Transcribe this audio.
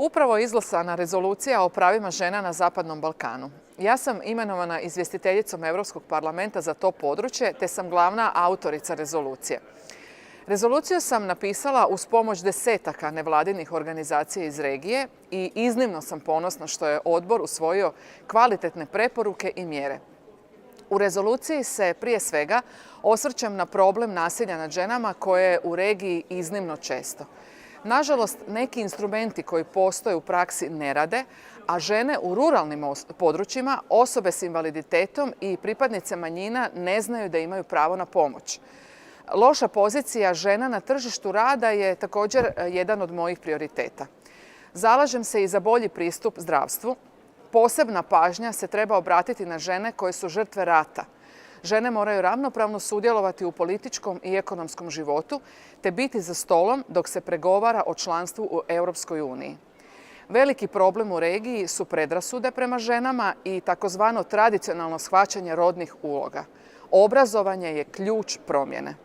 Upravo je izglasana rezolucija o pravima žena na Zapadnom Balkanu. Ja sam imenovana izvjestiteljicom Europskog parlamenta za to područje, te sam glavna autorica rezolucije. Rezoluciju sam napisala uz pomoć desetaka nevladinih organizacija iz regije i iznimno sam ponosna što je odbor usvojio kvalitetne preporuke i mjere. U rezoluciji se prije svega osvrćem na problem nasilja nad ženama koje je u regiji iznimno često. Nažalost, neki instrumenti koji postoje u praksi ne rade, a žene u ruralnim područjima, osobe s invaliditetom i pripadnice manjina ne znaju da imaju pravo na pomoć. Loša pozicija žena na tržištu rada je također jedan od mojih prioriteta. Zalažem se i za bolji pristup zdravstvu. Posebna pažnja se treba obratiti na žene koje su žrtve rata. Žene moraju ravnopravno sudjelovati u političkom i ekonomskom životu te biti za stolom dok se pregovara o članstvu u Europskoj uniji. Veliki problem u regiji su predrasude prema ženama i takozvano tradicionalno shvaćanje rodnih uloga. Obrazovanje je ključ promjene.